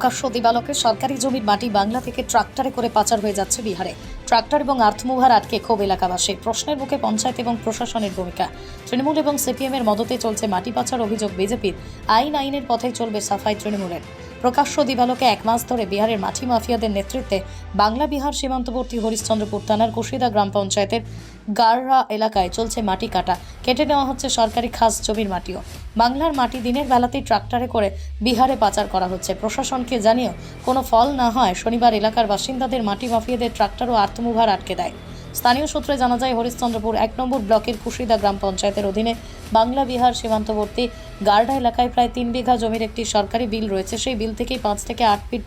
প্রকাশ্য দিবালোকে সরকারি জমির মাটি বাংলা থেকে ট্রাক্টরে করে পাচার হয়ে যাচ্ছে বিহারে। ট্রাক্টর এবং আর্থমুভার আটকে ক্ষোভ এলাকাবাসীর। প্রশ্নের মুখে পঞ্চায়েত এবং প্রশাসনের ভূমিকা। তৃণমূল এবং সিপিএম এর মদতে চলছে মাটি পাচার অভিযোগ বিজেপির। আইনের পথেই চলবে সাফাই তৃণমূলের। প্রকাশ্য দিবালোকে এক মাস ধরে বিহারের মাটি মাফিয়াদের নেতৃত্বে বাংলা বিহার সীমান্তবর্তী হরিশ্চন্দ্রপুর থানার কুশিদা গ্রাম পঞ্চায়েতের গাররা এলাকায় চলছে মাটি কাটা। কেটে নেওয়া হচ্ছে সরকারি খাস জমির মাটিও। বাংলার মাটি দিনের বেলাতেই ট্রাক্টরে করে বিহারে পাচার করা হচ্ছে। প্রশাসনকে জানিয়েও কোনো ফল না হয় শনিবার এলাকার বাসিন্দাদের মাটি মাফিয়াদের ট্রাক্টর ও আর্থমুভার আটকে দেয়। স্থানীয় সূত্রে জানা যায় হরিশ্চন্দ্রপুর ১ নম্বর ব্লকের কুশিদা গ্রাম পঞ্চায়েতের অধীনে বাংলা বিহার সীমান্তবর্তী গারডা এলাকায় প্রায় ৩ বিঘা জমির একটি সরকারি বিল রয়েছে। সেই বিল থেকেই ৫ থেকে ৮ ফিট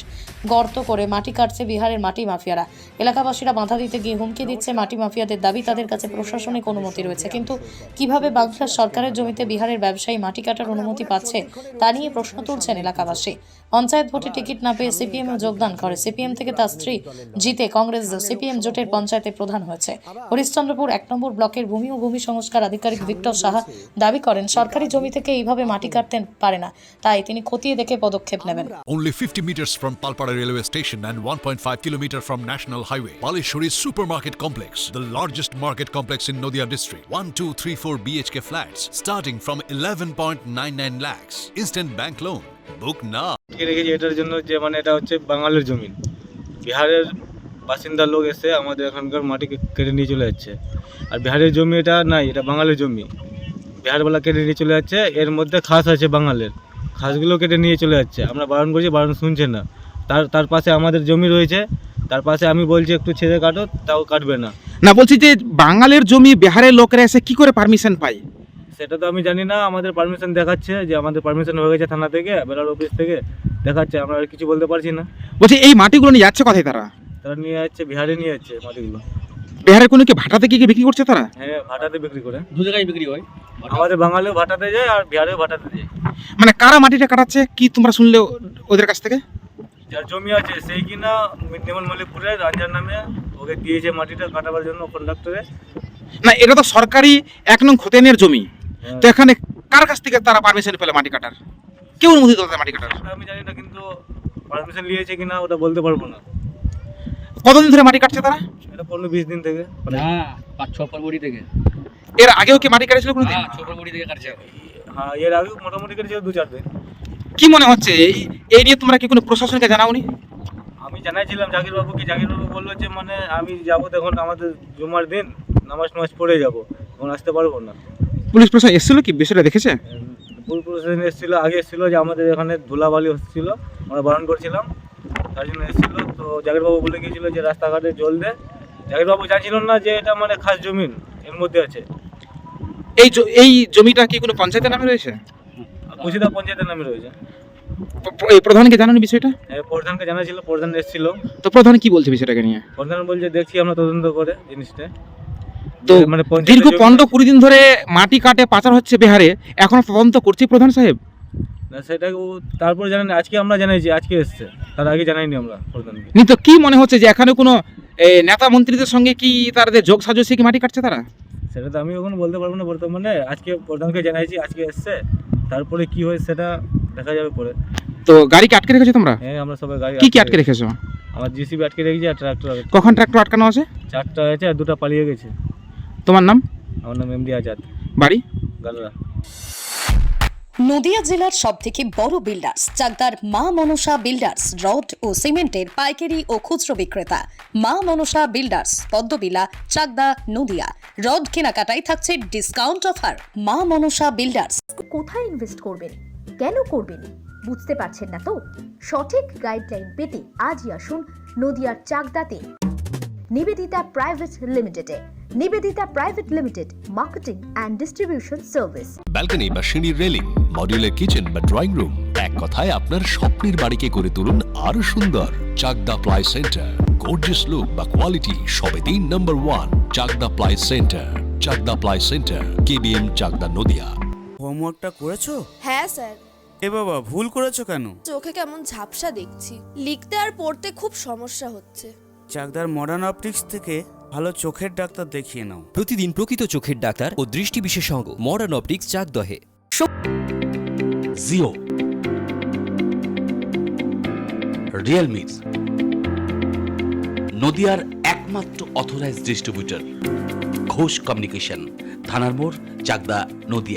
গর্ত করে মাটি কাটছে বিহারের মাটি মাফিয়ারা। এলাকাবাসীরা বাধা দিতে গিয়ে হুমকি দিচ্ছে মাটি মাফিয়াদের দাবি তাদের কাছে প্রশাসনিক অনুমতি রয়েছে, কিন্তু কিভাবে বাংলার সরকারের জমিতে বিহারের ব্যবসায়ী মাটি কাটার অনুমতি পাচ্ছে তা নিয়ে প্রশ্ন তুলছেন এলাকাবাসী। পঞ্চায়েত ভোটে টিকিট না পেয়ে সিপিএম যোগদান করে। সিপিএম থেকে তার স্ত্রী জিতে কংগ্রেস সিপিএম জোটের পঞ্চায়েতে প্রধান হয়েছে। হরিশ্চন্দ্রপুর ১ নম্বর ব্লকের ভূমি ও ভূমি সংস্কার আধিকারিক ভিক্টর সাহা দাবি করেন সরকারি জমি থেকে এইভাবে মাটি কাটতে পারে না, তাই তিনি খতিয়ে দেখে পদক্ষেপ নেবেন। Only 50 meters from Palpara railway station and 1.5 kilometer from National Highway, Palishuri Supermarket Complex, the largest market complex in Nadia district. 1, 2, 3, 4 BHK flats starting from 11.99 lakhs. Instant bank loan. Book now. রেখেছি এটার জন্য যে এটা হচ্ছে বাঙালির জমি। বিহারের বাসিন্দা লোক এসে আমাদের এখানকার মাটি কেটে নিয়ে চলে যাচ্ছে। আর বিহারের জমি এটা নাই, এটা বাঙালির জমি। বিহারবেলা কেটে নিয়ে চলে যাচ্ছে। এর মধ্যে খাস আছে বাঙালির, খাসগুলো কেটে নিয়ে চলে যাচ্ছে। আমরা বারণ করছি, বারণ শুনছে না। তার পাশে আমাদের জমি রয়েছে, তার পাশে আমি বলছি একটু ছেড়ে কাটো, তাও কাটবে না। না, বলছি যে বাঙালির জমি বিহারের লোকেরা এসে কি করে পারমিশন পায়? সেটা তো আমি জানি না। আমাদের পারমিশন দেখাচ্ছে যে আমাদের পারমিশন হয়ে গেছে থানা থেকে, বেলার অফিস থেকে দেখাচ্ছে। আমরা আর কিছু বলতে পারছি না। বলছি এই মাটিগুলো নিয়ে যাচ্ছে কোথায় তারা? তারা নিয়ে যাচ্ছে বিহারে, নিয়ে যাচ্ছে মাটিগুলো। বিহারের কোনো কি ভাটাতে কি বিক্রি করছে তারা? হ্যাঁ, ভাটাতে বিক্রি করে। দু জায়গায় বিক্রি হয়, আমাদের বাঙালিও ভাটাতে যায় আর বিহারেও ভাটাতে যায়। মানে কারা মাটিটা কাটাচ্ছে কি তোমরা শুনলে ওদের কাছ থেকে? যার জমি আছে সেই কিনা নিমন মল্লিকপুরের রাঞ্জার নামে ওকে দিয়েছে মাটিটা কাটাবার জন্য কন্ডাক্টরে। না, এটা তো সরকারি ১ নং খতিয়ানের জমি। তো এখানে কার কাছ থেকে তারা পারমিশন পেলে মাটি কাটার? কেউ অনুমতি দিতে মাটি কাটার? আমি জানি না, কিন্তু পারমিশন নিয়েছে কিনা ওটা বলতে পারবো না। কতদিন ধরে মাটি কাটছে তারা? এটা 15-20 দিন থেকে। না ৫-৬ ফেব্রুয়ারি থেকে। এর আগেও কি মাটি কাটেছিল কোনোদিন? হ্যাঁ, ৬ ফেব্রুয়ারি থেকে কাটছে। হ্যাঁ, এর আগেও মোটামুটি কেটেছিল 2-4 দিন। কি মনে হচ্ছে এই নিয়ে তোমরা কি কোনো প্রশাসনকে জানাওনি? আমি জানাইছিলাম জাকিরবাবুকে। জাকিরবাবু বললো যে আমি যাবো, তখন আমাদের জুমার দিন নামাজ পড়ে যাবো, তখন আসতে পারবো না। পুলিশ প্রশাসন এসেছিল কি বিষয়টা দেখেছে? পুলিশ প্রশাসন এসেছিলো, আগে এসেছিলো যে আমাদের এখানে ধুলাবালি হচ্ছিলো, আমরা বারণ করছিলাম, তার জন্য এসেছিলো। তো জাকিরবাবু বলে গিয়েছিলো যে রাস্তাঘাটে জল দে। জাকিরবাবু জানছিল না যে এটা খাস জমিন এর মধ্যে আছে। এই জমিটা কি কোনো পঞ্চায়েতের নামে রয়েছে? কুশিদা পঞ্চায়েতের নামে রয়েছে। এই প্রধানকে জানানো বিষয়টা? হ্যাঁ, প্রধানকে জানাছিল, প্রধান এসেছিল। তো প্রধান কি বলছে বিষয়টাকে নিয়ে? প্রধান বলছে দেখছি আমরা তদন্ত করে জিনিসটা। তো দীর্ঘ 15-20 দিন ধরে মাটি কাটে পাচার হচ্ছে বিহারে, এখনো তদন্ত করছে প্রধান সাহেব? না, সেটা তারপর জানেন আজকে আমরা জানাইছি, আজকে এসছে, তার আগে জানাইনি আমরা প্রধানকে। কিন্তু কি মনে হচ্ছে যে এখানে কোনো নেতা মন্ত্রীদের সঙ্গে কি তাদের যোগ সাজসে কি মাটি কাটছে তারা? সেটা তো আমি এখন বলতে পারবো না বর্তমানে। আজকে প্রধানকে জানাইছি, আজকে এসছে, তারপরে কি হয় সেটা দেখা যাবে পরে। তো গাড়িকে আটকে রেখেছো তোমরা? হ্যাঁ, আমরা সবাই গাড়ি কি আটকে রেখেছো? আমার জিসিবি আটকে রেখেছি আর ট্রাক্টর। কখন ট্রাক্টর আটকানো আছে? 4টা আছে আর 2টা পালিয়ে গেছে। তোমার নাম? আমার নাম এমডি আজাদ, বাড়ি? গালরা। নদিয়া জেলার সবথেকে বড় বিল্ডার্স চাকদার মা মনসা বিল্ডার্স রড ও সিমেন্টের পাইকারি ও খুচরো বিক্রেতা। মা মনসা বিল্ডার্স, পদ্মবিলা, চাকদা, নদিয়া। রড কেনাকাটায় থাকছে ডিসকাউন্ট অফার। মা মনসা বিল্ডার্স। কোথায় ইনভেস্ট করবেন, কেন করবেন বুঝতে পারছেন না তো? সঠিক গাইডলাইন পেতে আজই আসুন নদিয়ার চাকদাতে নিবেদিতা প্রাইভেট লিমিটেডে। Nivedita private limited, marketing and distribution service. Balcony বা সিঁড়ির রেলিং, মডিউলার কিচেন বা ড্রয়িং রুম, এক কথায় আপনার স্বপ্নের বাড়িকে করে তুলুন আরো সুন্দর। Chakdah ply centre, gorgeous look বা কোয়ালিটি সবেতেই number 1। Chakdah ply centre, Chakdah ply centre, KBM, Chakdah, Nadia. হোমওয়ার্কটা করেছো? হ্যাঁ স্যার। এ বাবা, ভুল করেছো কেন? চোখে কেমন ঝাপসা দেখছি, লিখতে আর পড়তে খুব সমস্যা হচ্ছে। চাকদার মডার্ন অপটিক্স থেকে ভালো চোখের ডাক্তার দেখিয়ে নাও। প্রতিদিন প্রকৃত চোখের ডাক্তার ও দৃষ্টি বিশেষজ্ঞ মডার্ন অপটিক্স চাকদহে। জিও রিয়েলমির, নদিয়ার একমাত্র অথরাইজড ডিস্ট্রিবিউটর ঘোষ কমিউনিকেশন, থানার মোড়, চাকদা, নদিয়া।